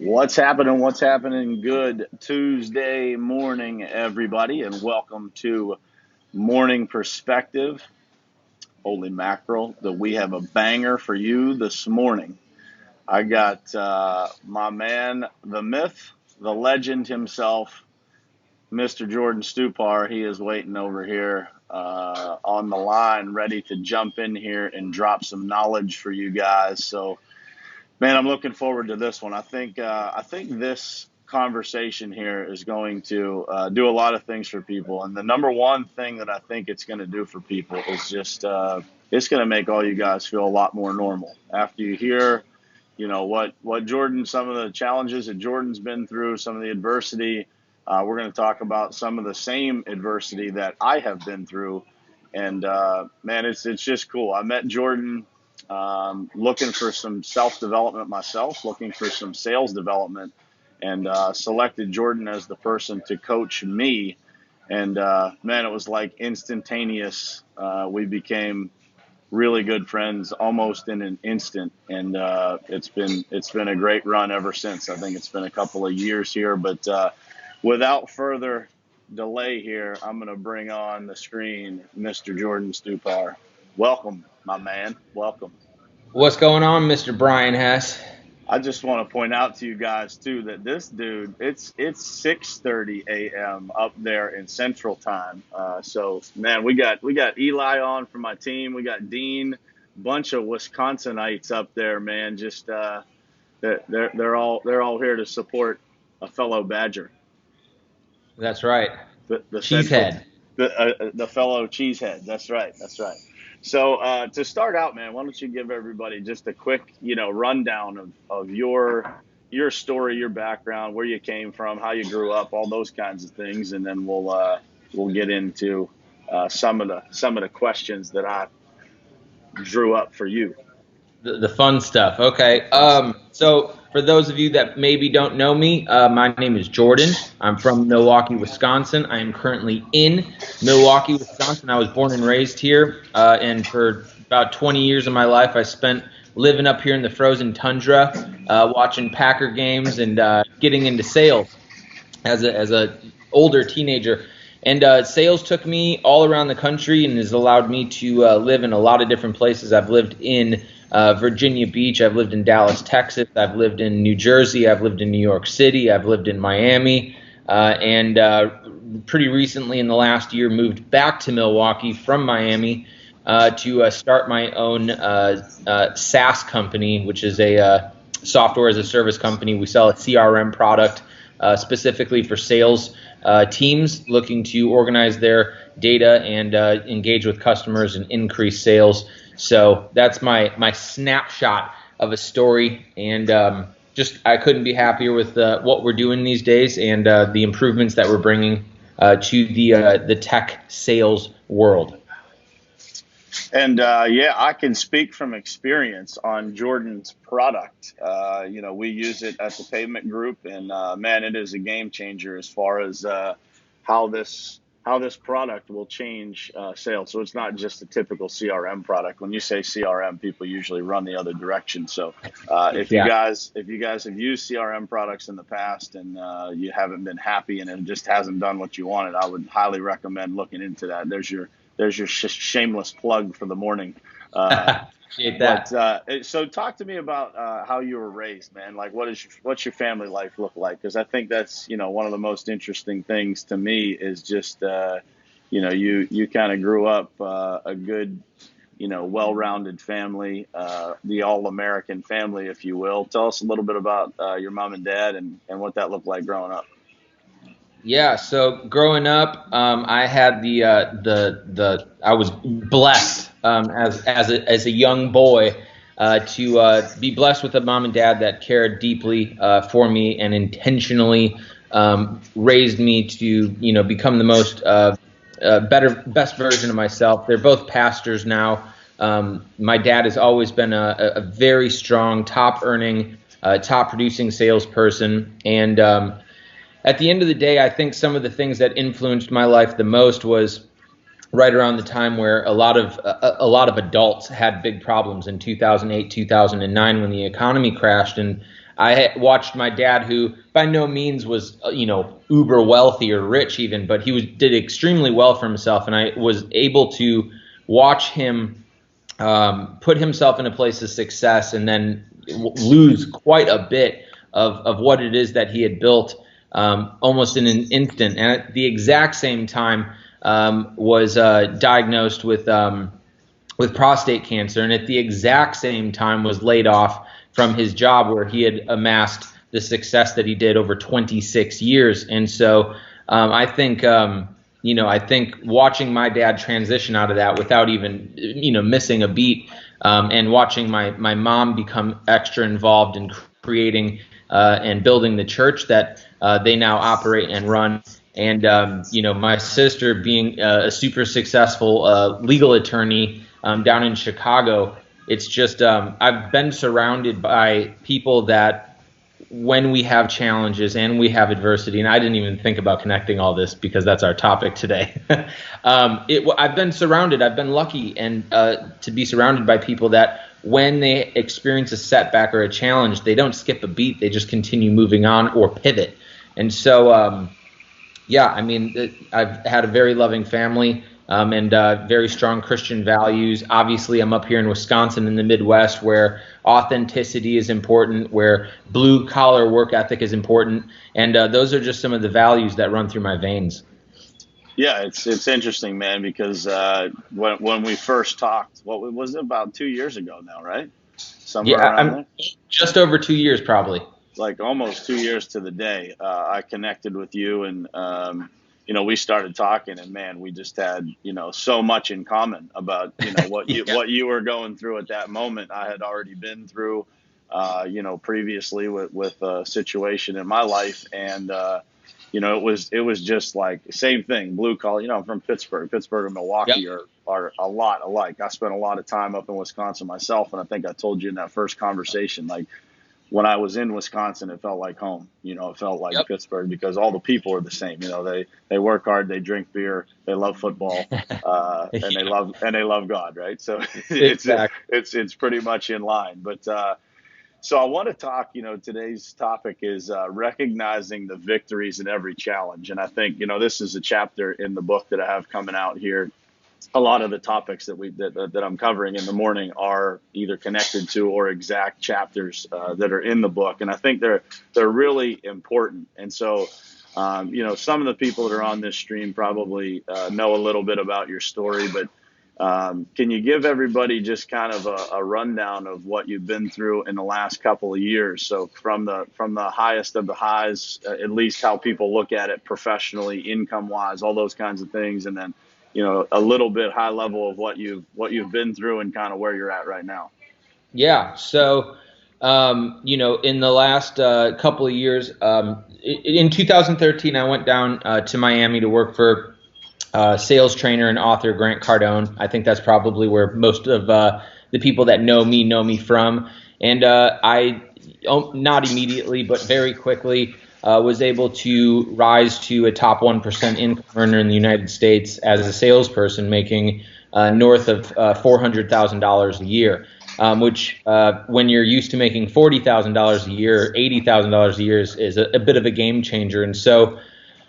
What's happening? What's happening? Good Tuesday morning, everybody, and welcome to Morning Perspective. Holy mackerel, that we have a banger for you this morning. I got my man, the myth, the legend himself, Mr. Jordan Stupar. He is waiting over here on the line, ready to jump in here and drop some knowledge for you guys. So, man, I'm looking forward to this one. I think this conversation here is going to do a lot of things for people. And the number one thing that I think it's going to do for people is just it's going to make all you guys feel a lot more normal after you hear, what Jordan, some of the challenges that Jordan's been through, some of the adversity. We're going to talk about some of the same adversity that I have been through. And man, it's just cool. I met Jordan looking for some self-development myself, looking for some sales development, and selected Jordan as the person to coach me. And man, it was like instantaneous. We became really good friends almost in an instant, and it's been a great run ever since. I think it's been a couple of years here, but without further delay here, I'm going to bring on the screen Mr. Jordan Stupar. Welcome, my man. Welcome. What's going on, Mr. Brian Hess? I just want to point out to you guys too that this dude, it's 6:30 a.m. up there in Central Time. So man, we got Eli on from my team. We got Dean, bunch of Wisconsinites up there, man. Just they're all here to support a fellow Badger. That's right. The Central, Cheesehead. the fellow cheesehead. That's right. That's right. So to start out, man, why don't you give everybody just a quick, rundown of your story, your background, where you came from, how you grew up, all those kinds of things, and then we'll get into some of the questions that I drew up for you. The fun stuff. Okay. So for those of you that maybe don't know me, my name is Jordan. I'm from Milwaukee, Wisconsin. I am currently in Milwaukee, Wisconsin. I was born and raised here, and for about 20 years of my life, I spent living up here in the frozen tundra, watching Packer games and getting into sales as a older teenager. And sales took me all around the country and has allowed me to live in a lot of different places. I've lived in Virginia Beach. I've lived in Dallas, Texas. I've lived in New Jersey. I've lived in New York City. I've lived in Miami. And pretty recently in the last year moved back to Milwaukee from Miami to start my own SaaS company, which is a software as a service company. We sell a CRM product specifically for sales teams looking to organize their data and engage with customers and increase sales. So that's my snapshot of a story, and just I couldn't be happier with what we're doing these days and the improvements that we're bringing to the tech sales world. And yeah, I can speak from experience on Jordan's product. We use it at the Pavement Group, and man, it is a game changer as far as how this product will change sales. So it's not just a typical CRM product. When you say CRM, people usually run the other direction. So if you Yeah. guys have used CRM products in the past and you haven't been happy and it just hasn't done what you wanted, I would highly recommend looking into that. There's your shameless plug for the morning. Appreciate that. But so talk to me about how you were raised, man. Like, what's your family life look like? Because I think that's one of the most interesting things to me is just you kind of grew up a good well-rounded family, the all-American family, if you will. Tell us a little bit about your mom and dad and what that looked like growing up. Yeah, so growing up, I had the I was blessed as a young boy to be blessed with a mom and dad that cared deeply for me and intentionally raised me to become the most best version of myself. They're both pastors now. My dad has always been a very strong, top earning, top producing salesperson, and at the end of the day, I think some of the things that influenced my life the most was right around the time where a lot of adults had big problems in 2008, 2009 when the economy crashed, and I watched my dad, who by no means was, uber wealthy or rich even, but did extremely well for himself. And I was able to watch him put himself in a place of success and then lose quite a bit of what it is that he had built almost in an instant. And at the exact same time, was diagnosed with prostate cancer, and at the exact same time was laid off from his job where he had amassed the success that he did over 26 years. And so I think watching my dad transition out of that without even missing a beat, and watching my mom become extra involved in creating and building the church that they now operate and run. And, my sister being a super successful legal attorney down in Chicago, it's just I've been surrounded by people that when we have challenges and we have adversity, and I didn't even think about connecting all this because that's our topic today. I've been lucky and to be surrounded by people that when they experience a setback or a challenge, they don't skip a beat, they just continue moving on or pivot. And so, I've had a very loving family and very strong Christian values. Obviously, I'm up here in Wisconsin in the Midwest, where authenticity is important, where blue-collar work ethic is important, and those are just some of the values that run through my veins. Yeah, it's interesting, man, because when we first talked, what was it, about 2 years ago now, right? Somewhere around there? Just over 2 years, probably. Like almost 2 years to the day. I connected with you, and we started talking, and man, we just had so much in common about what you were going through at that moment. I had already been through previously with a situation in my life, and it was just like same thing, blue collar. I'm from Pittsburgh and Milwaukee are a lot alike. I spent a lot of time up in Wisconsin myself, and I think I told you in that first conversation, like, when I was in Wisconsin, it felt like home. It felt like Pittsburgh, because all the people are the same. They work hard, they drink beer, they love football, and they love God, right? So it's pretty much in line. But so I want to talk. Today's topic is recognizing the victories in every challenge, and I think this is a chapter in the book that I have coming out here. A lot of the topics that I'm covering in the morning are either connected to or exact chapters that are in the book, and I think they're really important. And so, some of the people that are on this stream probably know a little bit about your story, but can you give everybody just kind of a rundown of what you've been through in the last couple of years? So from the highest of the highs, at least how people look at it professionally, income wise, all those kinds of things, and then a little bit high level of what you've been through and kind of where you're at right now. Yeah. So, in the last couple of years, in 2013, I went down to Miami to work for sales trainer and author Grant Cardone. I think that's probably where most of the people that know me from. And I, not immediately, but very quickly, was able to rise to a top 1% income earner in the United States as a salesperson, making north of $400,000 a year, which when you're used to making $40,000 a year, $80,000 a year is a bit of a game changer. And so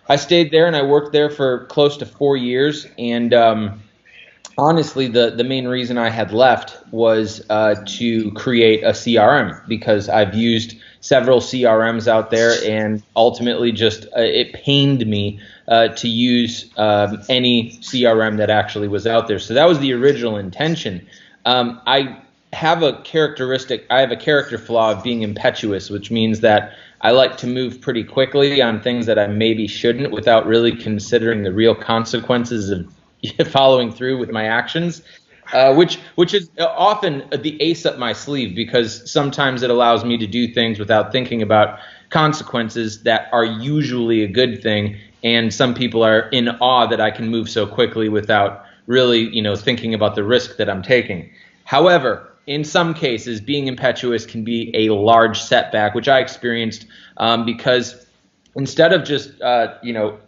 I stayed there and I worked there for close to 4 years. And honestly, the main reason I had left was to create a CRM, because I've used several CRMs out there, and ultimately just it pained me to use any CRM that actually was out there. So that was the original intention. I have a character flaw of being impetuous, which means that I like to move pretty quickly on things that I maybe shouldn't without really considering the real consequences of following through with my actions. Which is often the ace up my sleeve, because sometimes it allows me to do things without thinking about consequences that are usually a good thing. And some people are in awe that I can move so quickly without really, thinking about the risk that I'm taking. However, in some cases, being impetuous can be a large setback, which I experienced because instead of just,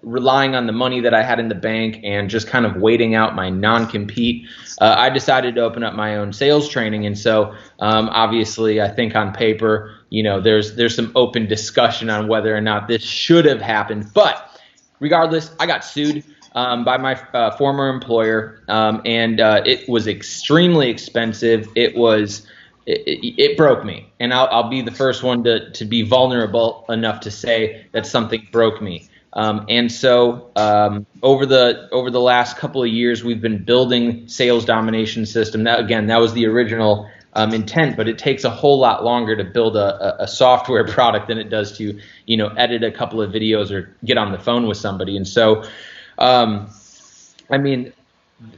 relying on the money that I had in the bank and just kind of waiting out my non-compete, I decided to open up my own sales training. And so, obviously, I think on paper, there's some open discussion on whether or not this should have happened. But regardless, I got sued by my former employer, and it was extremely expensive. It broke me, and I'll be the first one to be vulnerable enough to say that something broke me. And so over the last couple of years, we've been building sales domination system. That was the original intent, but it takes a whole lot longer to build a software product than it does to edit a couple of videos or get on the phone with somebody. And so,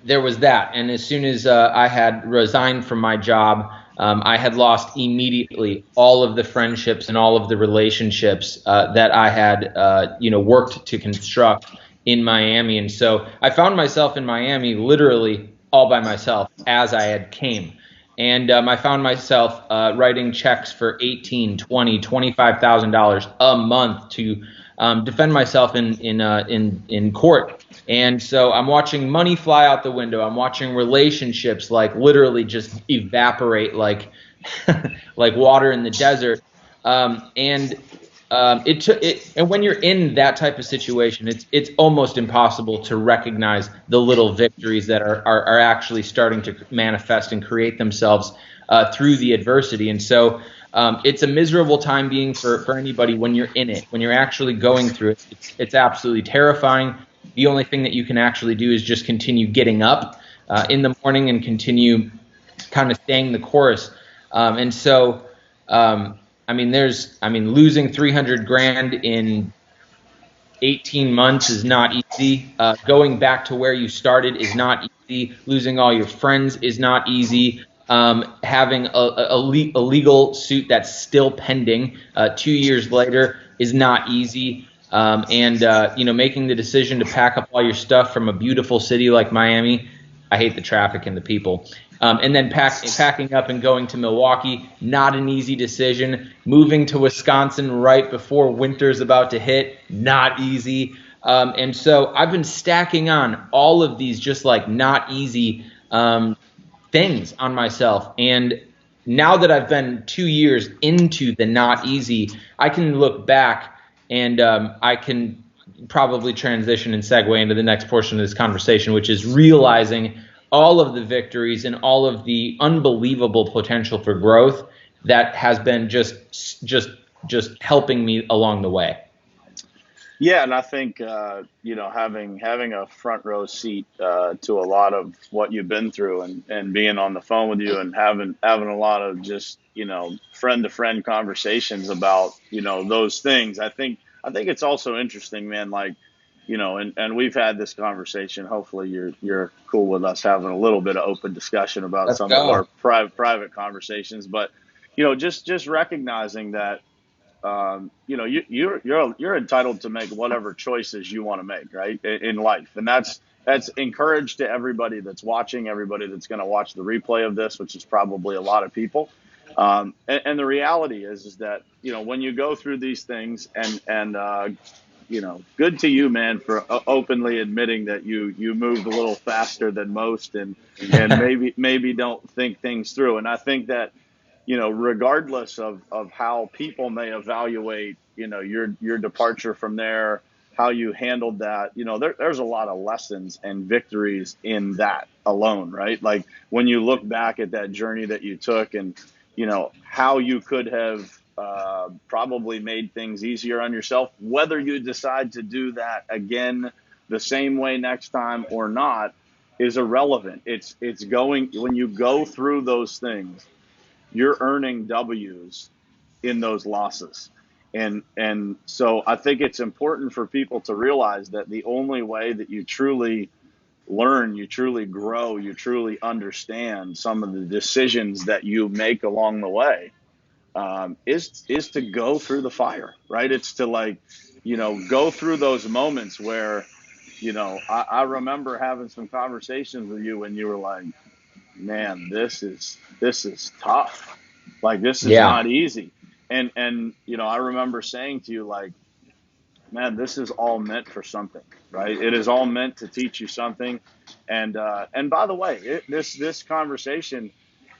there was that. And as soon as I had resigned from my job, I had lost immediately all of the friendships and all of the relationships that I had, worked to construct in Miami. And so I found myself in Miami literally all by myself as I had came. And I found myself writing checks for $18,000, $20,000, $25,000 a month to defend myself in court. And so I'm watching money fly out the window. I'm watching relationships literally just evaporate like water in the desert. And when you're in that type of situation, it's almost impossible to recognize the little victories that are actually starting to manifest and create themselves through the adversity. And so it's a miserable time being for anybody when you're in it, when you're actually going through it. It's absolutely terrifying. The only thing that you can actually do is just continue getting up in the morning and continue kind of staying the course. Losing 300 grand in 18 months is not easy. Going back to where you started is not easy. Losing all your friends is not easy. Having a legal suit that's still pending 2 years later is not easy. Making the decision to pack up all your stuff from a beautiful city like Miami. I hate the traffic and the people. And then packing up and going to Milwaukee, not an easy decision. Moving to Wisconsin right before winter's about to hit, not easy. And so I've been stacking on all of these just not easy things on myself. And now that I've been 2 years into the not easy, I can look back and I can probably transition and segue into the next portion of this conversation, which is realizing all of the victories and all of the unbelievable potential for growth that has been just helping me along the way. Yeah, and I think having a front row seat to a lot of what you've been through, and being on the phone with you, and having a lot of just friend to friend conversations about those things. I think it's also interesting, man. And we've had this conversation. Hopefully, you're cool with us having a little bit of open discussion about Let's some go. of our private conversations. But just recognizing that. You're entitled to make whatever choices you want to make, right, in life, and that's encouraged to everybody that's watching, everybody that's going to watch the replay of this, which is probably a lot of people. And the reality is that when you go through these things, and good to you, man, for openly admitting that you moved a little faster than most, and maybe don't think things through. And I think that regardless of how people may evaluate, your departure from there, how you handled that, there's a lot of lessons and victories in that alone, right? Like when you look back at that journey that you took, and, how you could have probably made things easier on yourself, whether you decide to do that again the same way next time or not is irrelevant. It's going, when you go through those things, you're earning W's in those losses. And so I think it's important for people to realize that the only way that you truly learn, you truly grow, you truly understand some of the decisions that you make along the way is to go through the fire, right? It's to go through those moments where, I remember having some conversations with you when you were like, man, this is tough. This is not easy. And I remember saying to you, man, this is all meant for something, right? It is all meant to teach you something. And by the way, this conversation,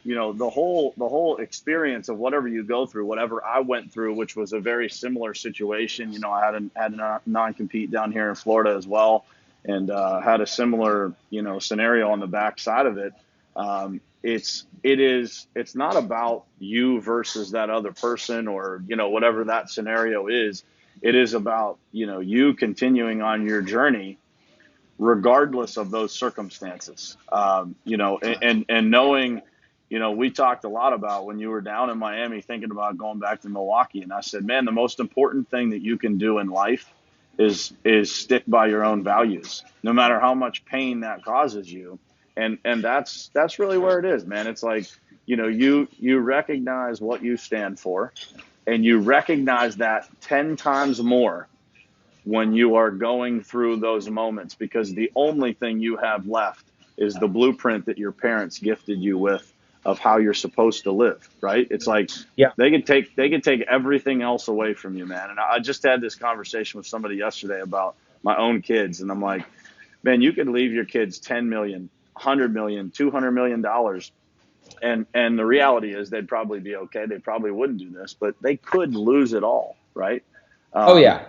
the whole experience of whatever you go through, whatever I went through, which was a very similar situation. I had a non-compete down here in Florida as well, and had a similar scenario on the backside of it. It's not about you versus that other person, or whatever that scenario is. It is about you continuing on your journey regardless of those circumstances. And knowing, we talked a lot about when you were down in Miami thinking about going back to Milwaukee, and I said, man, the most important thing that you can do in life is stick by your own values, no matter how much pain that causes you. And that's really where it is, man. It's like, you recognize what you stand for, and you recognize that 10 times more when you are going through those moments, because the only thing you have left is the blueprint that your parents gifted you with of how you're supposed to live, right? It's like, Yeah. they can take everything else away from you, man. And I just had this conversation with somebody yesterday about my own kids, and I'm like, man, you could leave your kids 10 million, 100 million, 200 million dollars, and the reality is they'd probably be okay. They probably wouldn't do this, but they could lose it all, right? Oh yeah.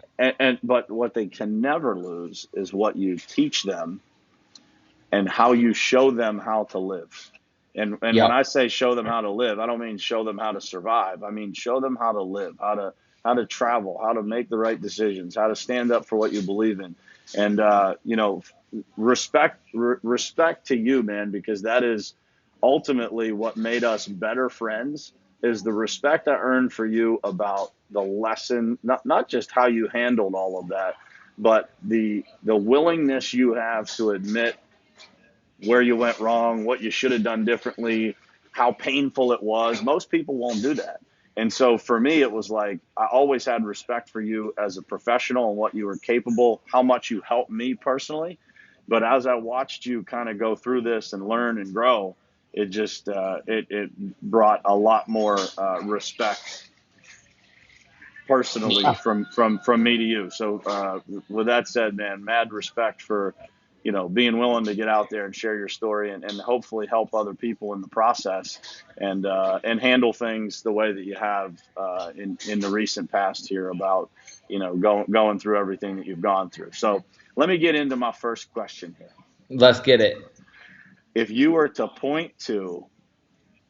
But what they can never lose is what you teach them and how you show them how to live. And Yeah. when I say show them how to live, I don't mean show them how to survive. I mean show them how to live, how to travel, how to make the right decisions, how to stand up for what you believe in. And respect to you, man, because that is ultimately what made us better friends, is the respect I earned for you about the lesson, not just how you handled all of that, but the willingness you have to admit where you went wrong, what you should have done differently, how painful it was. Most people won't do that. And so for me, it was like, I always had respect for you as a professional and what you were capable, how much you helped me personally. But as I watched you kind of go through this and learn and grow, it just it brought a lot more respect personally from me to you. So with that said, man, mad respect for being willing to get out there and share your story, and hopefully help other people in the process, and handle things the way that you have in the recent past here about going through everything that you've gone through. So let me get into my first question here. Let's get it. If you were to point to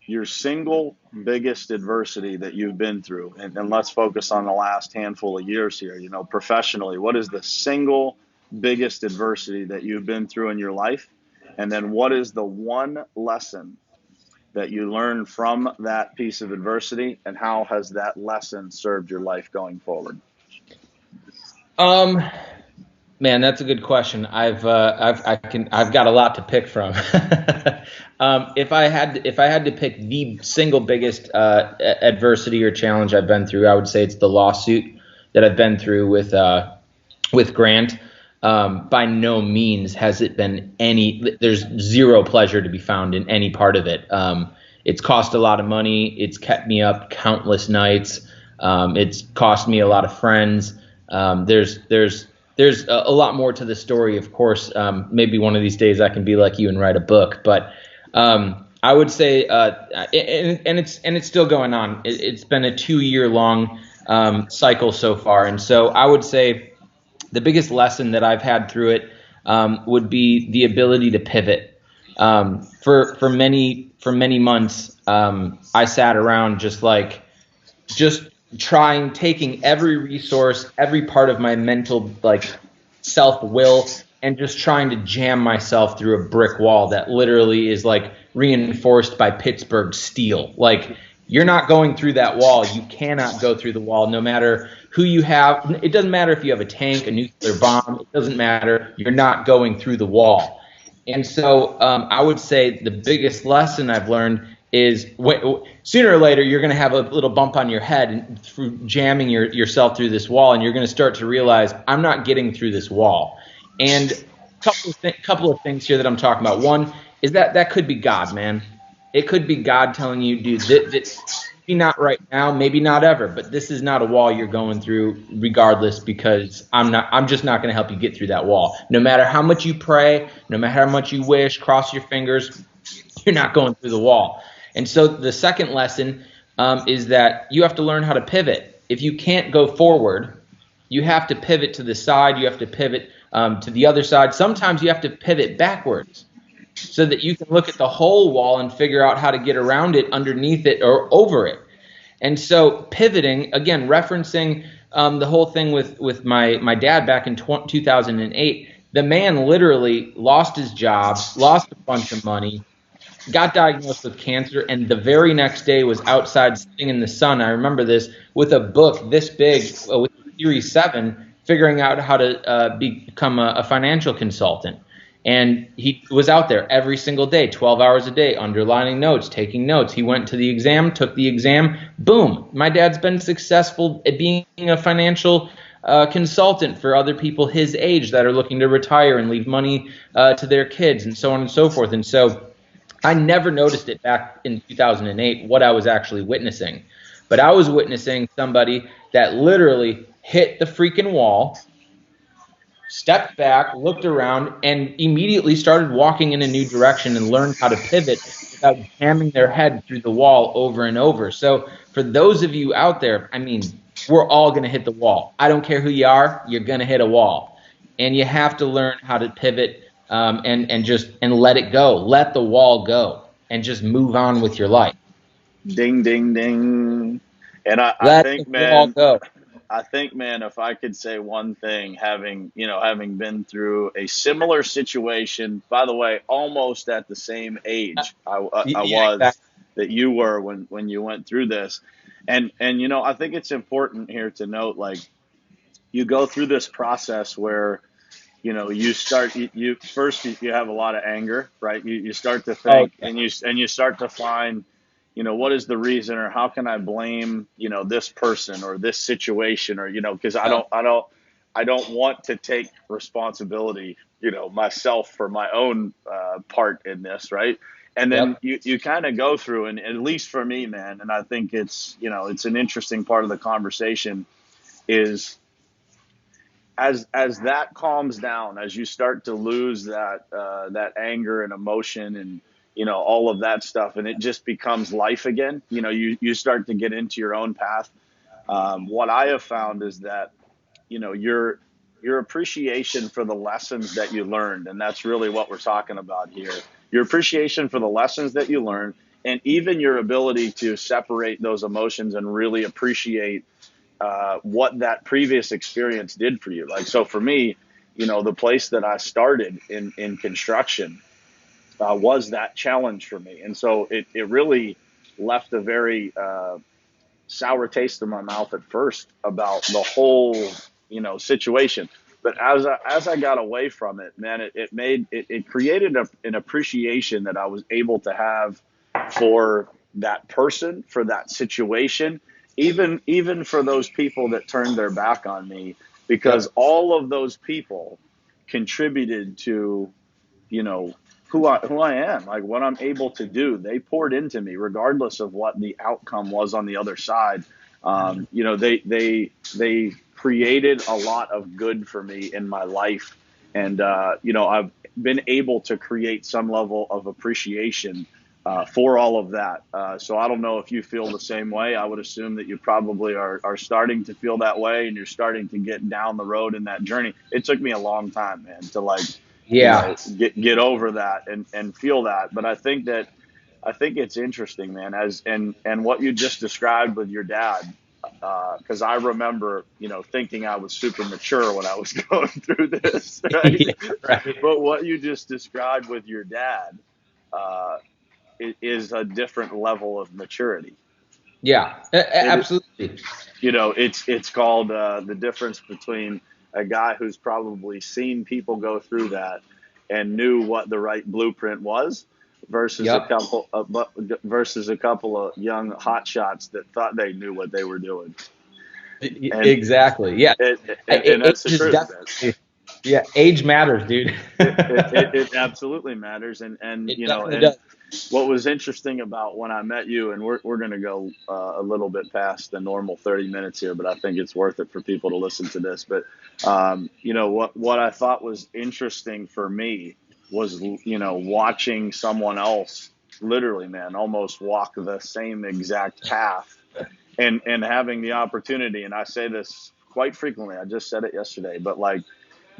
your single biggest adversity that you've been through, and let's focus on the last handful of years here, professionally, what is the single biggest adversity that you've been through in your life? And then what is the one lesson that you learned from that piece of adversity, and how has that lesson served your life going forward? Man, that's a good question. I've got a lot to pick from. If I had to pick the single biggest adversity or challenge I've been through, I would say it's the lawsuit that I've been through with Grant. By no means has it been there's zero pleasure to be found in any part of it. It's cost a lot of money. It's kept me up countless nights. It's cost me a lot of friends. There's a lot more to the story, of course. Maybe one of these days I can be like you and write a book. But I would say, and it's still going on. It's been a 2-year long cycle so far, and so I would say the biggest lesson that I've had through it would be the ability to pivot. For many months, I sat around just taking every resource, every part of my mental self-will, and just trying to jam myself through a brick wall that literally is reinforced by Pittsburgh steel. You're not going through that wall. You cannot go through the wall, no matter who you have. It doesn't matter if you have a tank, a nuclear bomb. It doesn't matter. You're not going through the wall. And so I would say the biggest lesson I've learned is sooner or later you're going to have a little bump on your head and through jamming yourself through this wall, and you're going to start to realize, I'm not getting through this wall. And a couple of things here that I'm talking about. One is that could be God, man. It could be God telling you, dude, this maybe not right now, maybe not ever, but this is not a wall you're going through regardless, because I'm just not going to help you get through that wall. No matter how much you pray, no matter how much you wish, cross your fingers, you're not going through the wall. And so the second lesson is that you have to learn how to pivot. If you can't go forward, you have to pivot to the side. You have to pivot to the other side. Sometimes you have to pivot backwards so that you can look at the whole wall and figure out how to get around it, underneath it, or over it. And so pivoting, again, referencing the whole thing with my dad back in 2008, the man literally lost his job, lost a bunch of money, got diagnosed with cancer, and the very next day was outside sitting in the sun. I remember this, with a book this big, with Series 7, figuring out how to become a financial consultant. And he was out there every single day, 12 hours a day, underlining notes, taking notes. He went to the exam, took the exam. Boom. My dad's been successful at being a financial consultant for other people his age that are looking to retire and leave money to their kids, and so on and so forth. And so I never noticed it back in 2008, what I was actually witnessing. But I was witnessing somebody that literally hit the freaking wall, stepped back, looked around, and immediately started walking in a new direction and learned how to pivot without jamming their head through the wall over and over. So for those of you out there, I mean, we're all going to hit the wall. I don't care who you are, you're going to hit a wall. And you have to learn how to pivot and let it go. Let the wall go and just move on with your life. Ding, ding, ding. And I Let think, the wall man, go. if I could say one thing, having been through a similar situation, by the way, almost at the same age I Yeah, was exactly. that you were when you went through this. And I think it's important here to note, like, you go through this process where, you start, you first, you have a lot of anger, right? You start to Oh, think, yeah. and you start to find, what is the reason, or how can I blame, this person or this situation, or, because I don't want to take responsibility, myself, for my own part in this, right? And then Yep. you kind of go through, and at least for me, man, and I think it's an interesting part of the conversation, is as that calms down, as you start to lose that anger and emotion, and all of that stuff, and it just becomes life again. You start to get into your own path. What I have found is that your appreciation for the lessons that you learned, and that's really what we're talking about here. Your appreciation for the lessons that you learned, and even your ability to separate those emotions and really appreciate what that previous experience did for you. Like, so for me, the place that I started in construction was that challenge for me. And so it really left a very sour taste in my mouth at first about the whole, situation. But as I got away from it, man, it created an appreciation that I was able to have for that person, for that situation, even for those people that turned their back on me, because Yep. all of those people contributed to, you know, who I am, like what I'm able to do. They poured into me, regardless of what the outcome was on the other side. They created a lot of good for me in my life, and I've been able to create some level of appreciation for all of that. So I don't know if you feel the same way. I would assume that you probably are starting to feel that way, and you're starting to get down the road in that journey. It took me a long time, man, to like, Yeah. get over that and feel that. But I think it's interesting, man, and what you just described with your dad, because I remember, thinking I was super mature when I was going through this, right? Yeah. Right. But what you just described with your dad uh, is a different level of maturity. Yeah. It, Absolutely. it's called the difference between a guy who's probably seen people go through that and knew what the right blueprint was, versus a Yep. couple of versus a couple of young hotshots that thought they knew what they were doing. And Exactly. Yeah. and Age that's the is truth, man. definitely. Yeah. Age matters, dude. It absolutely matters, and It definitely does. what was interesting about when I met you, and we're going to go a little bit past the normal 30 minutes here, but I think it's worth it for people to listen to this. But what I thought was interesting for me was watching someone else literally, man, almost walk the same exact path, and having the opportunity. And I say this quite frequently. I just said it yesterday, but like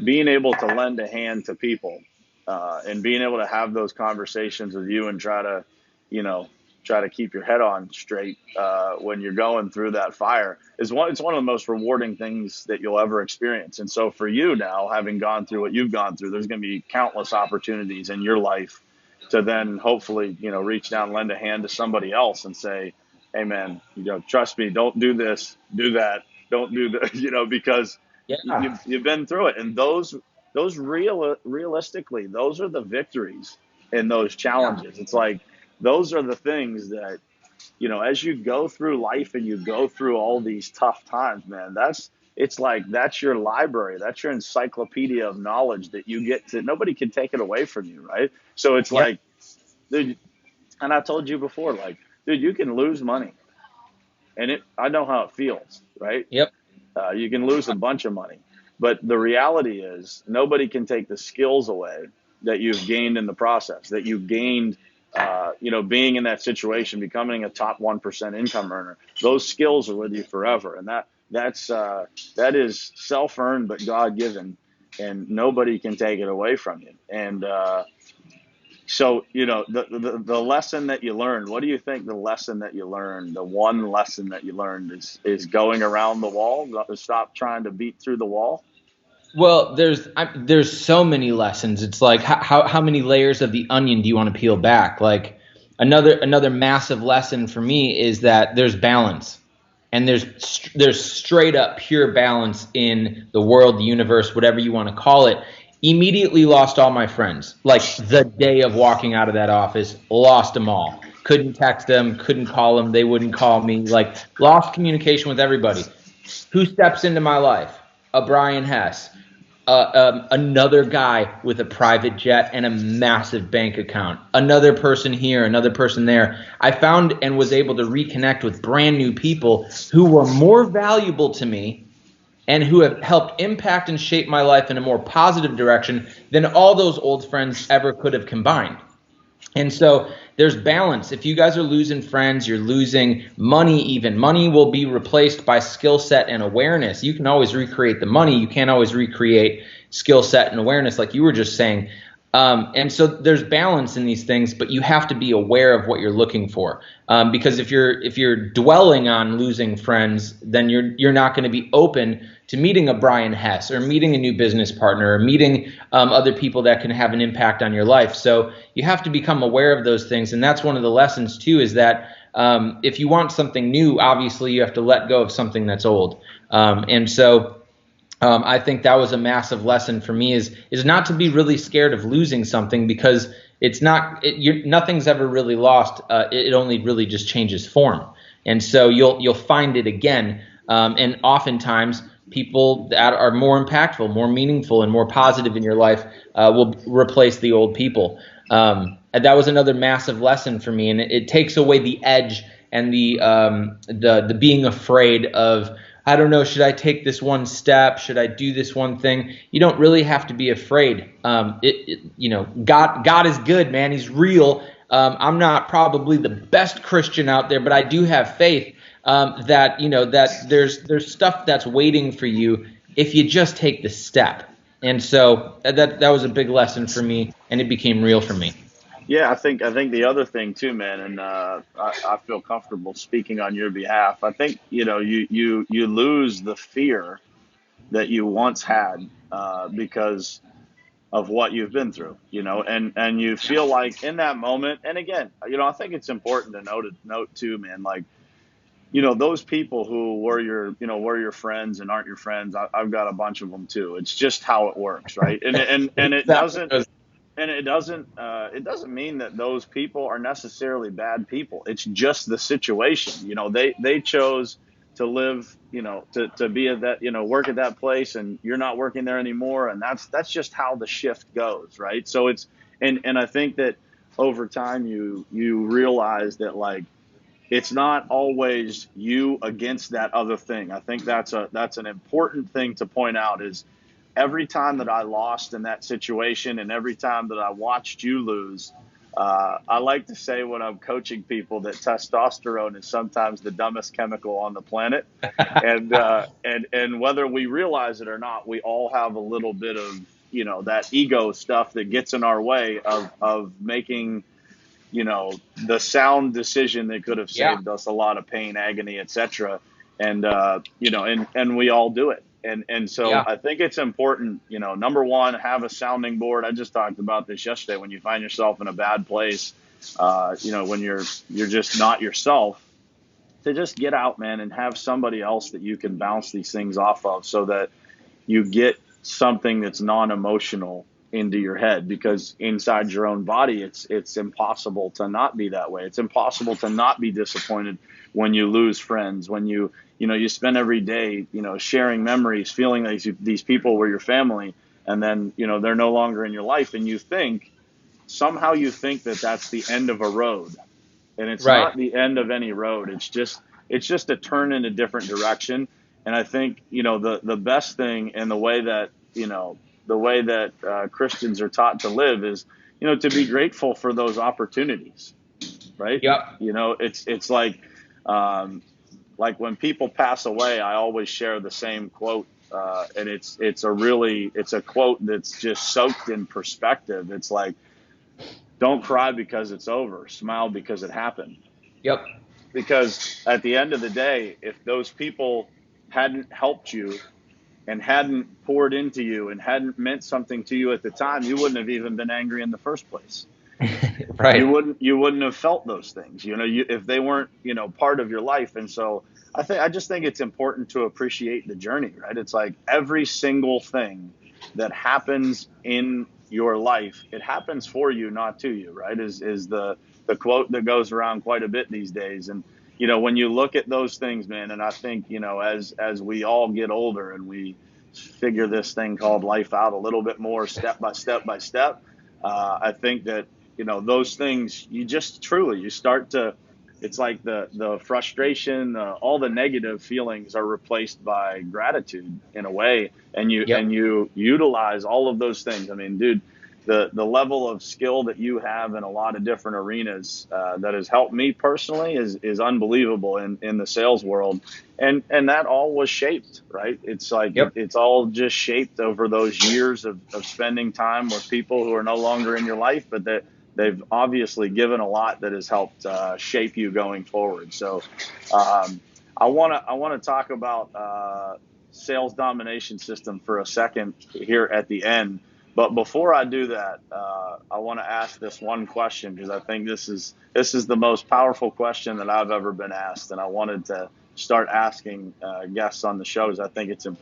being able to lend a hand to people, and being able to have those conversations with you and try to, you know, try to keep your head on straight when you're going through that fire is it's one of the most rewarding things that you'll ever experience. And so for you now, having gone through what you've gone through, there's going to be countless opportunities in your life to then hopefully, you know, reach down, lend a hand to somebody else and say, hey man, you know, trust me, don't do this, do that, don't do the, you know, because Yeah. you've been through it. And realistically, those are the victories in those Yeah. challenges. It's like, those are the things that, you know, as you go through life and you go through all these tough times, man, it's like, that's your library. That's your encyclopedia of knowledge that you get to, nobody can take it away from you. Right. So it's Yep. like, dude, and I told you before, like, dude, you can lose money and I know how it feels. Right. Yep. You can lose a bunch of money, but the reality is nobody can take the skills away that you've gained in the process, that you gained, you know, being in that situation, becoming a top 1% income earner. Those skills are with you forever, and that is self-earned but God-given, and nobody can take it away from you. And so, you know, the lesson that you learned, what do you think the lesson that you learned, the one lesson that you learned is going around the wall, stop trying to beat through the wall? Well, there's so many lessons. It's like how many layers of the onion do you want to peel back? Like another massive lesson for me is that there's balance, and there's straight up pure balance in the world, the universe, whatever you want to call it. Immediately lost all my friends. Like the day of walking out of that office, lost them all. Couldn't text them, couldn't call them, they wouldn't call me. Like lost communication with everybody. Who steps into my life? A Brian Hess, another guy with a private jet and a massive bank account, another person here, another person there. I found and was able to reconnect with brand new people who were more valuable to me and who have helped impact and shape my life in a more positive direction than all those old friends ever could have combined. And so there's balance. If you guys are losing friends, you're losing money even. Money will be replaced by skill set and awareness. You can always recreate the money. You can't always recreate skill set and awareness like you were just saying. And so there's balance in these things, but you have to be aware of what you're looking for. Because if you're dwelling on losing friends, then you're not going to be open to meeting a Brian Hess or meeting a new business partner or meeting other people that can have an impact on your life. So you have to become aware of those things. And that's one of the lessons too, is that if you want something new, obviously you have to let go of something that's old. And so I think that was a massive lesson for me is not to be really scared of losing something, because it's not nothing's ever really lost. It only really just changes form, and so you'll find it again. And oftentimes people that are more impactful, more meaningful, and more positive in your life will replace the old people. And that was another massive lesson for me, and it takes away the edge and the being afraid of, I don't know, should I take this one step? Should I do this one thing? You don't really have to be afraid. You know, God is good, man. He's real. I'm not probably the best Christian out there, but I do have faith that, you know, that there's stuff that's waiting for you if you just take the step. And so that was a big lesson for me, and it became real for me. Yeah, I think the other thing too, man, and I feel comfortable speaking on your behalf. I think, you know, you lose the fear that you once had because of what you've been through, you know, and you feel like in that moment. And again, you know, I think it's important to note too, man, like, you know, those people who were your friends and aren't your friends. I've got a bunch of them too. It's just how it works, right? And it doesn't. Exactly. And it doesn't mean that those people are necessarily bad people. It's just the situation. You know, they chose to live, you know, to be at that, you know, work at that place, and you're not working there anymore, and that's just how the shift goes, right? So it's, and I think that over time you realize that, like, it's not always you against that other thing. I think that's an important thing to point out, is every time that I lost in that situation and every time that I watched you lose, I like to say when I'm coaching people that testosterone is sometimes the dumbest chemical on the planet, and whether we realize it or not, we all have a little bit of that ego stuff that gets in our way of making the sound decision that could have Yeah. saved us a lot of pain, agony, etc. And and we all do it. And so Yeah. I think it's important, number one, have a sounding board. I just talked about this yesterday. When you find yourself in a bad place, when you're just not yourself, to just get out, man, and have somebody else that you can bounce these things off of, so that you get something that's non-emotional into your head, because inside your own body, it's impossible to not be that way. It's impossible to not be disappointed when you lose friends, when you spend every day, sharing memories, feeling like these people were your family, and then, they're no longer in your life, and somehow you think that that's the end of a road, and it's Right. not the end of any road. It's just a turn in a different direction. And I think the best thing, and the way that Christians are taught to live is to be grateful for those opportunities, right? Yep. It's like when people pass away, I always share the same quote, and it's a quote that's just soaked in perspective. It's like, don't cry because it's over, smile because it happened. Yep. Because at the end of the day, if those people hadn't helped you and hadn't poured into you and hadn't meant something to you at the time, you wouldn't have even been angry in the first place. Right. You wouldn't have felt those things, if they weren't, part of your life. And so I just think it's important to appreciate the journey, right? It's like every single thing that happens in your life, it happens for you, not to you, right? Is the quote that goes around quite a bit these days. And when you look at those things, man, and I think as we all get older and we figure this thing called life out a little bit more, step by step by step, I think that those things, you start to, it's like the frustration, all the negative feelings are replaced by gratitude in a way, and Yep. you utilize all of those things. I mean, dude, the level of skill that you have in a lot of different arenas, that has helped me personally, is unbelievable in the sales world, and that all was shaped, right? It's like Yep. it's all just shaped over those years of spending time with people who are no longer in your life, but that they've obviously given a lot that has helped shape you going forward. So I want to talk about sales domination system for a second here at the end. But before I do that, I want to ask this one question, because I think this is the most powerful question that I've ever been asked, and I wanted to start asking guests on the shows. I think it's an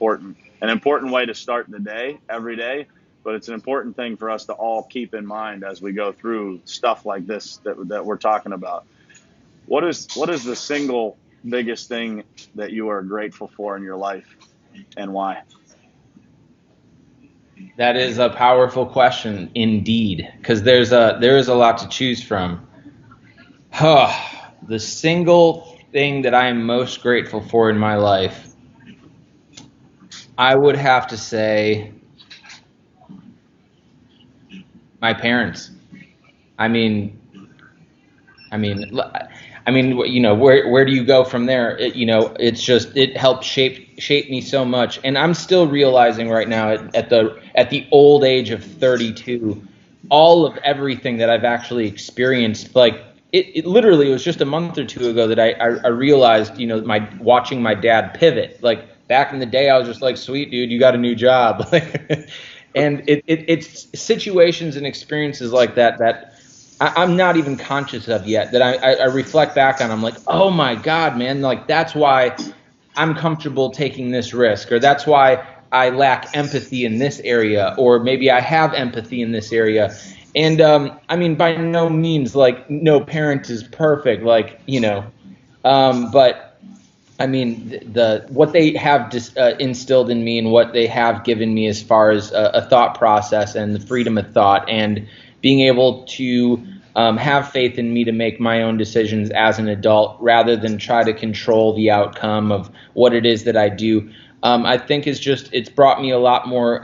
important way to start the day every day, but it's an important thing for us to all keep in mind as we go through stuff like this that we're talking about. What is the single biggest thing that you are grateful for in your life, and why? That is a powerful question indeed, because there is a lot to choose from. The single thing that I am most grateful for in my life, I would have to say my parents. I mean, I mean, where do you go from there? It's just, it helped shape me so much, and I'm still realizing right now at the old age of 32, all of everything that I've actually experienced. Like it literally was just a month or two ago that I realized, watching my dad pivot. Like back in the day, I was just like, sweet dude, you got a new job. And it's situations and experiences like that I'm not even conscious of yet, that I reflect back on. I'm like, oh my God, man, like that's why I'm comfortable taking this risk, or that's why I lack empathy in this area, or maybe I have empathy in this area. And I mean, by no means, like, no parent is perfect, like, but I mean, what they have instilled in me, and what they have given me as far as a thought process and the freedom of thought, and being able to have faith in me to make my own decisions as an adult, rather than try to control the outcome of what it is that I do. I think it's brought me a lot more,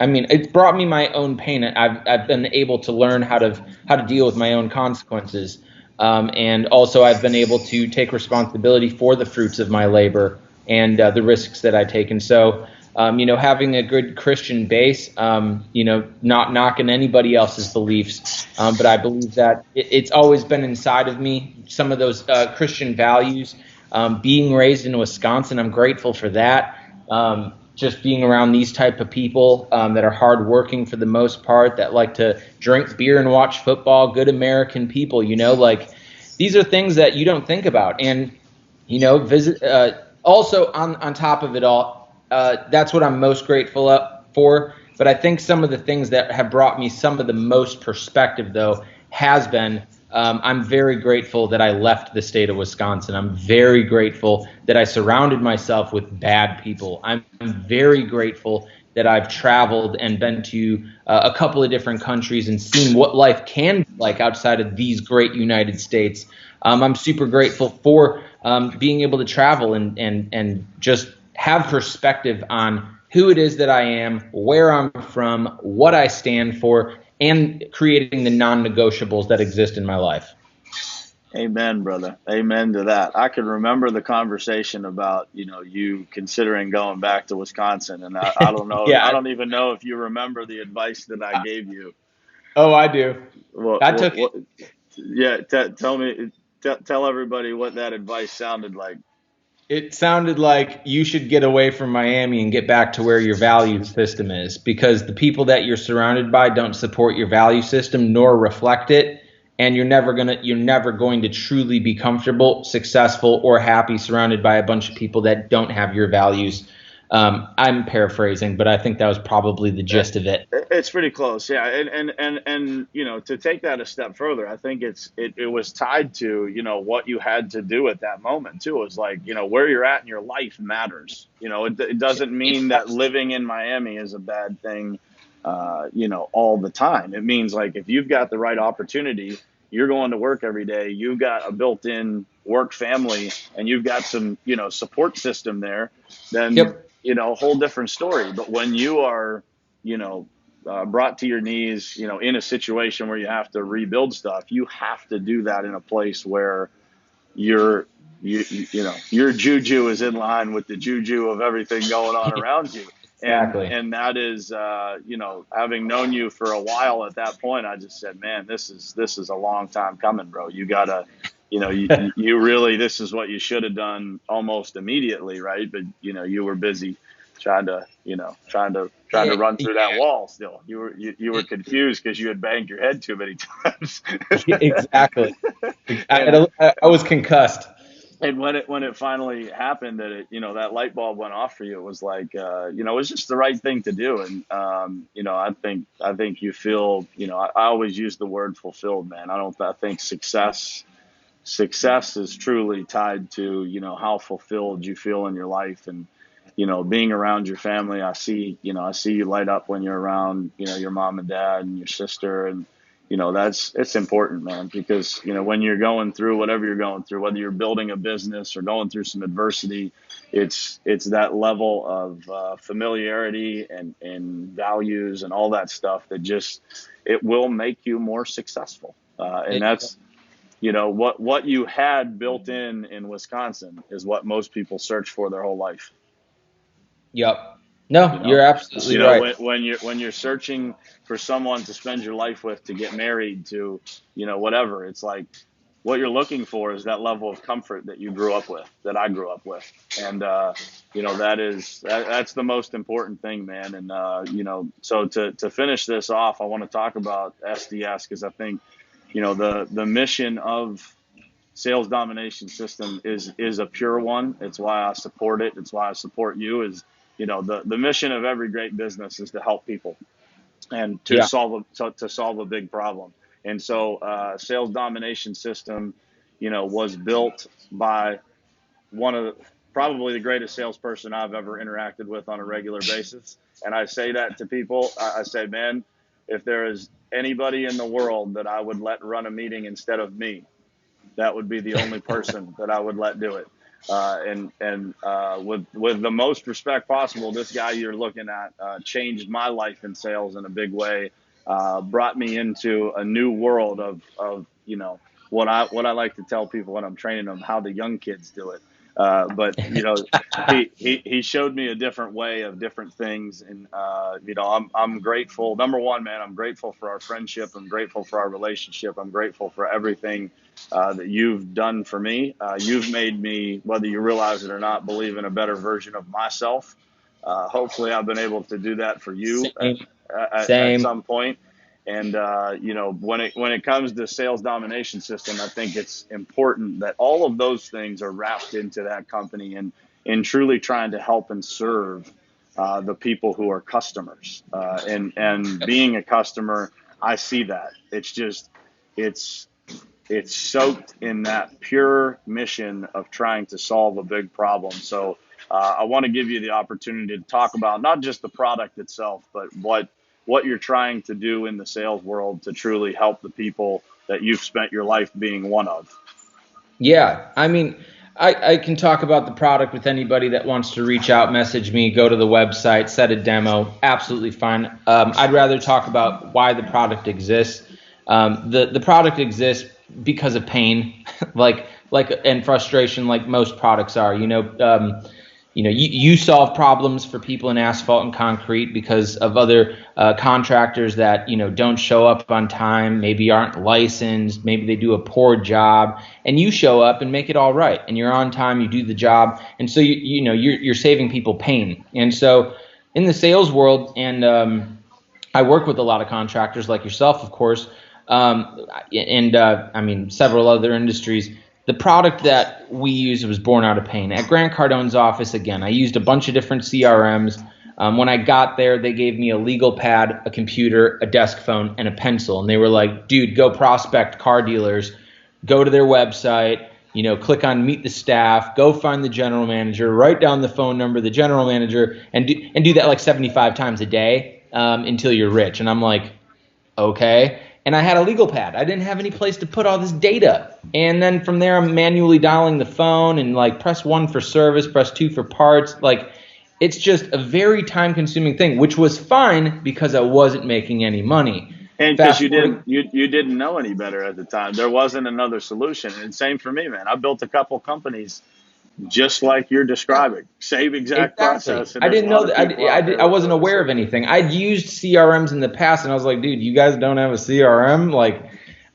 I mean, it's brought me my own pain. I've been able to learn how to deal with my own consequences, and also I've been able to take responsibility for the fruits of my labor and the risks that I take. And so, having a good Christian base, not knocking anybody else's beliefs, but I believe that it's always been inside of me. Some of those Christian values. Being raised in Wisconsin, I'm grateful for that. Just being around these type of people that are hardworking for the most part, that like to drink beer and watch football, good American people, like these are things that you don't think about. And, visit also on top of it all, that's what I'm most grateful for. But I think some of the things that have brought me some of the most perspective, though, has been I'm very grateful that I left the state of Wisconsin. I'm very grateful that I surrounded myself with bad people. I'm very grateful that I've traveled and been to a couple of different countries and seen what life can be like outside of these great United States. I'm super grateful for being able to travel and just have perspective on who it is that I am, where I'm from, what I stand for, and creating the non-negotiables that exist in my life. Amen, brother. Amen to that. I can remember the conversation about, you considering going back to Wisconsin. And I don't know, I Yeah. don't even know if you remember the advice that I gave you. Oh, I do. I took What yeah, tell me, tell everybody what that advice sounded like. It sounded like you should get away from Miami and get back to where your value system is, because the people that you're surrounded by don't support your value system nor reflect it, and you're never going to truly be comfortable, successful, or happy surrounded by a bunch of people that don't have your values. I'm paraphrasing, but I think that was probably the gist of it. It's pretty close, yeah. And to take that a step further, I think it was tied to what you had to do at that moment too. It was like where you're at in your life matters. It doesn't mean that living in Miami is a bad thing, all the time. It means like if you've got the right opportunity, you're going to work every day. You've got a built-in work family, and you've got some support system there. Then Yep. whole different story. But when you are brought to your knees, in a situation where you have to rebuild stuff, you have to do that in a place where your your juju is in line with the juju of everything going on around you. Exactly. And that is, having known you for a while at that point, I just said, man, this is a long time coming, bro. You gotta, you really, this is what you should have done almost immediately, right? But you were busy trying to run through that wall. Still, you were confused because you had banged your head too many times. Exactly. and I was concussed. and when it finally happened, that that light bulb went off for you, it was like it was just the right thing to do. And I think you feel, I always use the word fulfilled, man. I think success is truly tied to how fulfilled you feel in your life. And being around your family, I see you light up when you're around your mom and dad and your sister. And it's important, man, because when you're going through whatever you're going through, whether you're building a business or going through some adversity, it's that level of familiarity and values and all that stuff that just, it will make you more successful. And It, that's what you had built in Wisconsin is what most people search for their whole life. yep. You No, you're know, absolutely right. when you're searching for someone to spend your life with, to get married, to whatever, it's like what you're looking for is that level of comfort that you grew up with, that I grew up with. And that's the most important thing, man. And so to finish this off, I want to talk about SDS, because I think the mission of sales domination system is a pure one. It's why I support it. It's why I support you. Is the mission of every great business is to help people and to Yeah. solve a big problem. And so sales domination system was built by one of probably the greatest salesperson I've ever interacted with on a regular basis. And I say that to people. I say, man, if there is anybody in the world that I would let run a meeting instead of me, that would be the only person that I would let do it. With the most respect possible, this guy you're looking at changed my life in sales in a big way. Brought me into a new world of what I like to tell people when I'm training them, how the young kids do it. But he showed me a different way of different things, and I'm grateful. Number one, man, I'm grateful for our friendship. I'm grateful for our relationship. I'm grateful for everything that you've done for me. You've made me, whether you realize it or not, believe in a better version of myself. Hopefully, I've been able to do that for you at Same. some point. And when it comes to sales domination system, I think it's important that all of those things are wrapped into that company and in truly trying to help and serve the people who are customers. And being a customer, I see that. It's soaked in that pure mission of trying to solve a big problem. So I want to give you the opportunity to talk about not just the product itself, but what you're trying to do in the sales world to truly help the people that you've spent your life being one of. Yeah, I mean, I can talk about the product with anybody that wants to reach out, message me, go to the website, set a demo. Absolutely fine. I'd rather talk about why the product exists. The product exists because of pain, and frustration, like most products are. You solve problems for people in asphalt and concrete because of other contractors that don't show up on time, maybe aren't licensed, maybe they do a poor job, and you show up and make it all right, and you're on time, you do the job, and so you're saving people pain. And so in the sales world, and I work with a lot of contractors like yourself, of course, I mean several other industries. The product that we used was born out of pain. At Grant Cardone's office, again, I used a bunch of different CRMs. When I got there, they gave me a legal pad, a computer, a desk phone, and a pencil. And they were like, dude, go prospect car dealers, go to their website, click on meet the staff, go find the general manager, write down the phone number of the general manager, and do that like 75 times a day until you're rich. And I'm like, okay. And I had a legal pad. I didn't have any place to put all this data. And then from there, I'm manually dialing the phone and like press 1 for service, press 2 for parts. Like, it's just a very time-consuming thing, which was fine because I wasn't making any money. And because you didn't know any better at the time. There wasn't another solution. And same for me, man. I built a couple companies just like you're describing, same exact process. I didn't know that. I wasn't aware of anything. I'd used CRMs in the past, and I was like, dude, you guys don't have a CRM?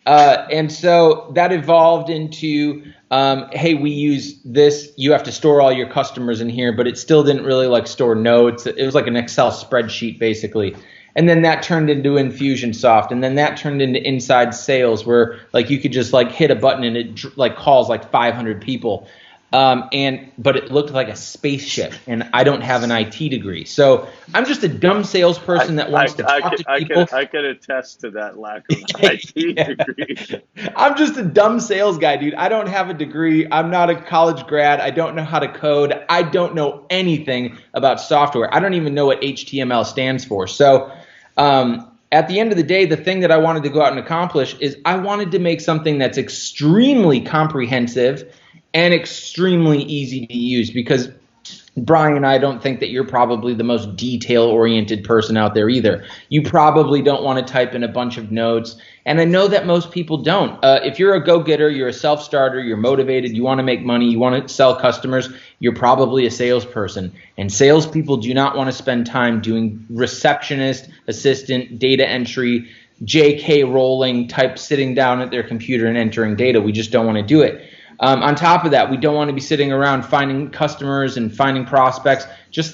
And so that evolved into, hey, we use this. You have to store all your customers in here, but it still didn't really store notes. It was like an Excel spreadsheet, basically. And then that turned into Infusionsoft, and then that turned into inside sales, where you could just hit a button and it calls 500 people. But it looked like a spaceship, and I don't have an IT degree. So I'm just a dumb salesperson that wants to talk to people. I could attest to that lack of IT degree. I'm just a dumb sales guy, dude. I don't have a degree. I'm not a college grad. I don't know how to code. I don't know anything about software. I don't even know what HTML stands for. So at the end of the day, the thing that I wanted to go out and accomplish is I wanted to make something that's extremely comprehensive and extremely easy to use, because Brian, I don't think that you're probably the most detail-oriented person out there either. You probably don't want to type in a bunch of notes, and I know that most people don't. If you're a go-getter, you're a self-starter, you're motivated, you want to make money, you want to sell customers, you're probably a salesperson. And salespeople do not want to spend time doing receptionist, assistant, data entry, JK rolling type, sitting down at their computer and entering data. We just don't want to do it. On top of that, we don't want to be sitting around finding customers and finding prospects. Just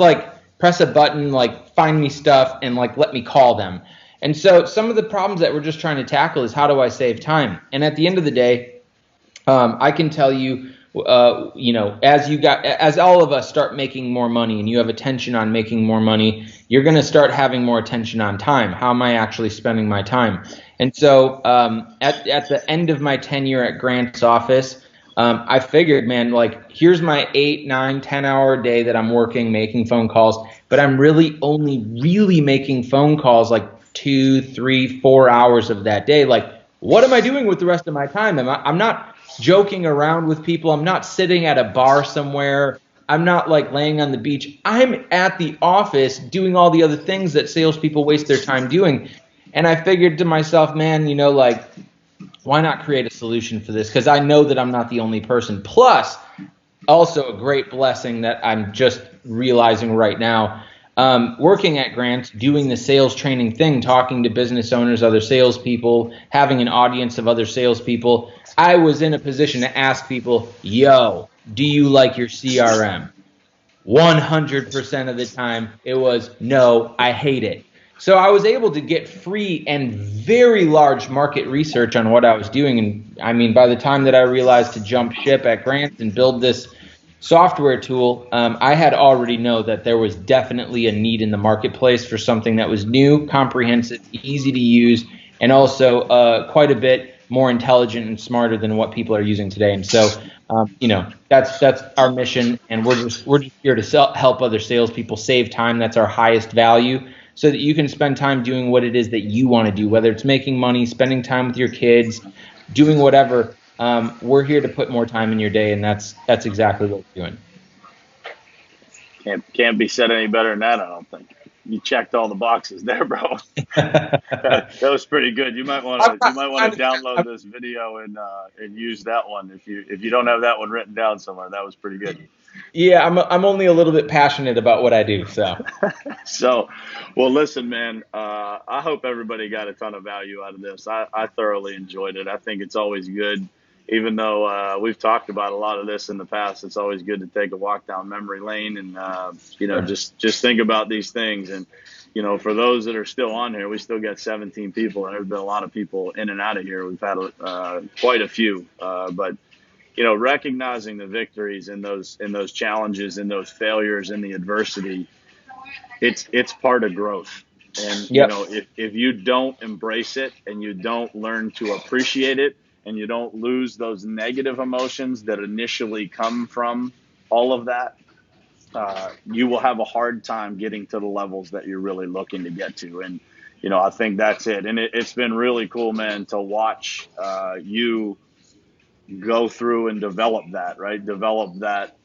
press a button, find me stuff, and let me call them. And so some of the problems that we're just trying to tackle is, how do I save time? And at the end of the day, I can tell you, as all of us start making more money and you have attention on making more money, you're going to start having more attention on time. How am I actually spending my time? And so at the end of my tenure at Grant's office, I figured, man, here's my 8, 9, 10-hour day that I'm working, making phone calls, but I'm really only making phone calls 2, 3, 4 hours of that day. What am I doing with the rest of my time? I'm not joking around with people. I'm not sitting at a bar somewhere. I'm not like laying on the beach. I'm at the office doing all the other things that salespeople waste their time doing. And I figured to myself, man, like, why not create a solution for this? Because I know that I'm not the only person. Plus, also a great blessing that I'm just realizing right now. Working at Grant, doing the sales training thing, talking to business owners, other salespeople, having an audience of other salespeople, I was in a position to ask people, yo, do you like your CRM? 100% of the time, it was, no, I hate it. So I was able to get free and very large market research on what I was doing. And I mean, by the time that I realized to jump ship at Grant and build this software tool, I had already know that there was definitely a need in the marketplace for something that was new, comprehensive, easy to use, and also quite a bit more intelligent and smarter than what people are using today. And so, that's our mission, and we're just here to help other salespeople save time. That's our highest value, so that you can spend time doing what it is that you want to do, whether it's making money, spending time with your kids, doing whatever. We're here to put more time in your day, and that's exactly what we're doing. Can't be said any better than that, I don't think. You checked all the boxes there, bro. That was pretty good. You might want to download this video and use that one if you don't have that one written down somewhere. That was pretty good. Yeah, I'm only a little bit passionate about what I do, so. So, well, listen, man. I hope everybody got a ton of value out of this. I thoroughly enjoyed it. I think it's always good, even though we've talked about a lot of this in the past. It's always good to take a walk down memory lane and just think about these things. And for those that are still on here, we still got 17 people, and there's been a lot of people in and out of here. We've had quite a few, but recognizing the victories in those challenges, in those failures, in the adversity, it's part of growth. And Yep. If you don't embrace it and you don't learn to appreciate it and you don't lose those negative emotions that initially come from all of that, you will have a hard time getting to the levels that you're really looking to get to. And I think that's it. And it's been really cool, man, to watch you go through and develop that, right? Develop that,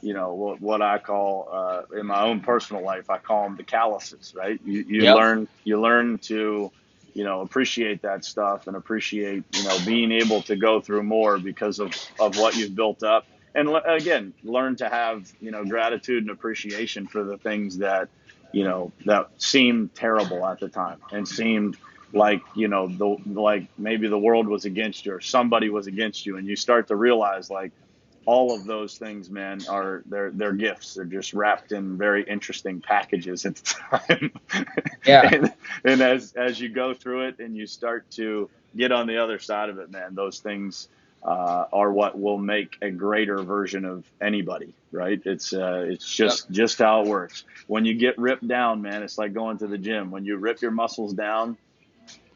what I call in my own personal life, I call them the calluses, right? You Yep. learn to, appreciate that stuff and appreciate, being able to go through more because of what you've built up. And again, learn to have, gratitude and appreciation for the things that, that seemed terrible at the time and seemed like, like maybe the world was against you or somebody was against you. And you start to realize like all of those things, man, they're gifts. They're just wrapped in very interesting packages at the time. Yeah. and as you go through it and you start to get on the other side of it, man, those things are what will make a greater version of anybody, right? It's just how it works. When you get ripped down, man, it's like going to the gym. When you rip your muscles down,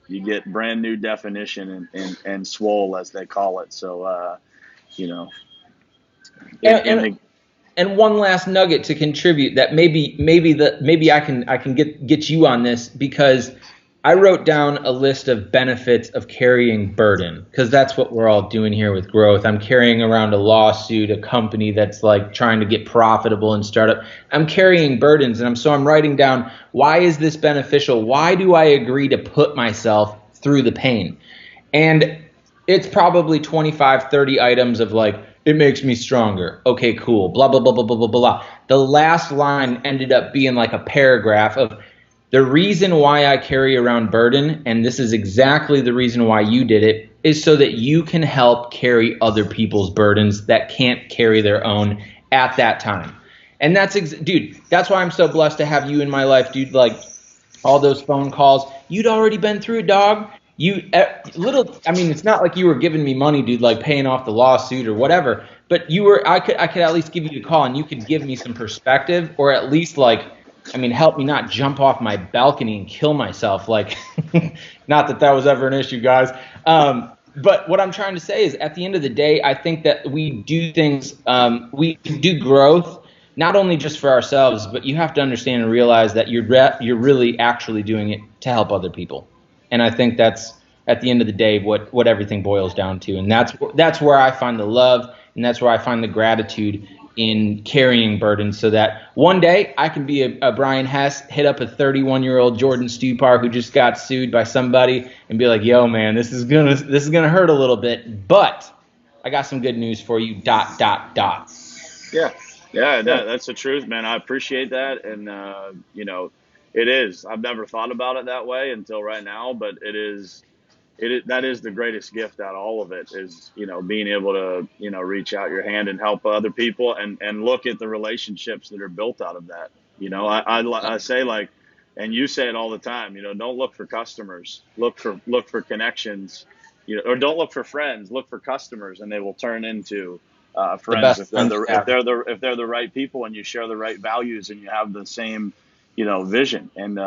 you get brand new definition and swole, as they call it. So, And one last nugget to contribute that maybe I can get you on this, because I wrote down a list of benefits of carrying burden, because that's what we're all doing here with growth. I'm carrying around a lawsuit, a company that's like trying to get profitable and start up. I'm carrying burdens, and I'm writing down, why is this beneficial? Why do I agree to put myself through the pain? And it's probably 25, 30 items of like, it makes me stronger. Okay, cool. Blah, blah, blah, blah, blah, blah, blah. The last line ended up being like a paragraph of, the reason why I carry around burden, and this is exactly the reason why you did it, is so that you can help carry other people's burdens that can't carry their own at that time. And dude, that's why I'm so blessed to have you in my life, dude. Like all those phone calls, you'd already been through it, dog. It's not like you were giving me money, dude, like paying off the lawsuit or whatever, but I could at least give you a call and you could give me some perspective, or at least help me not jump off my balcony and kill myself. Like, not that was ever an issue, guys. But what I'm trying to say is, at the end of the day, I think that we do things, we do growth, not only just for ourselves, but you have to understand and realize that you're really actually doing it to help other people. And I think that's at the end of the day what everything boils down to. And that's where I find the love, and that's where I find the gratitude in carrying burdens, so that one day I can be a Brian Hess, hit up a 31-year-old Jordan Stupar who just got sued by somebody and be like, yo man, this is gonna hurt a little bit, but I got some good news for you, ... Yeah, that's the truth, man. I appreciate that. And, it is. I've never thought about it that way until right now, but that is the greatest gift out of all of it is, being able to, reach out your hand and help other people and look at the relationships that are built out of that. I say, like, and you say it all the time, don't look for customers, look for connections, or don't look for friends, look for customers, and they will turn into The friends best friends if they're the right people and you share the right values and you have the same, vision. And,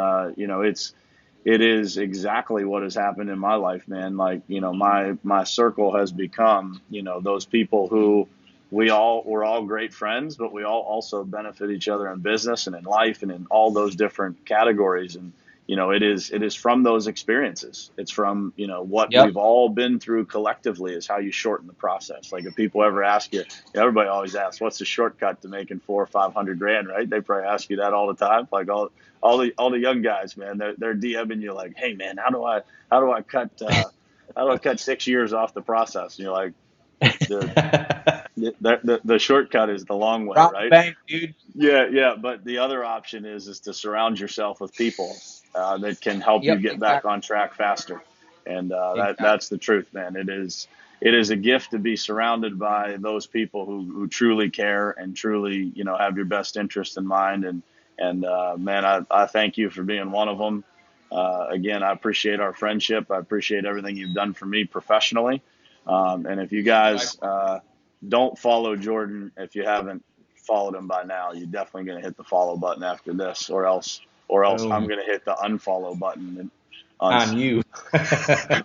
it is exactly what has happened in my life, man. Like, my circle has become, those people who we're all great friends, but we all also benefit each other in business and in life and in all those different categories. And, it is from those experiences. It's from, what Yep. we've all been through collectively is how you shorten the process. Like, if people ever ask you, everybody always asks, what's the shortcut to making 400 or 500 grand, right? They probably ask you that all the time. Like all the young guys, man, they're DMing you like, hey man, how do I cut 6 years off the process? And you're like, the shortcut is the long way, Rob the right? bank, dude. Yeah. But the other option is to surround yourself with people that can help you Yep, get back exactly. on track faster. And Exactly. that's the truth, man. It is a gift to be surrounded by those people who truly care and truly, have your best interest in mind. And man, I thank you for being one of them. Again, I appreciate our friendship. I appreciate everything you've done for me professionally. And if you guys don't follow Jordan, if you haven't followed him by now, you're definitely going to hit the follow button after this, or else I'm Boom. going to hit the unfollow button on On you.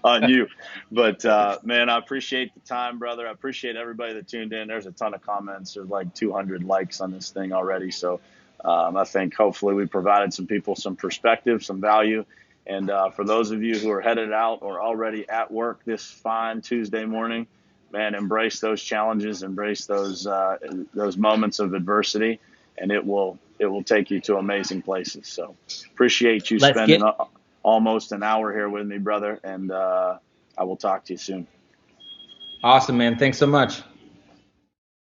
on you. But man, I appreciate the time, brother. I appreciate everybody that tuned in. There's a ton of comments. There's like 200 likes on this thing already. So I think hopefully we provided some people some perspective, some value. And for those of you who are headed out or already at work this fine Tuesday morning, man, embrace those challenges, embrace those moments of adversity, and it will take you to amazing places. So appreciate you Let's spending get almost an hour here with me, brother, and I will talk to you soon. awesome, man. Thanks so much.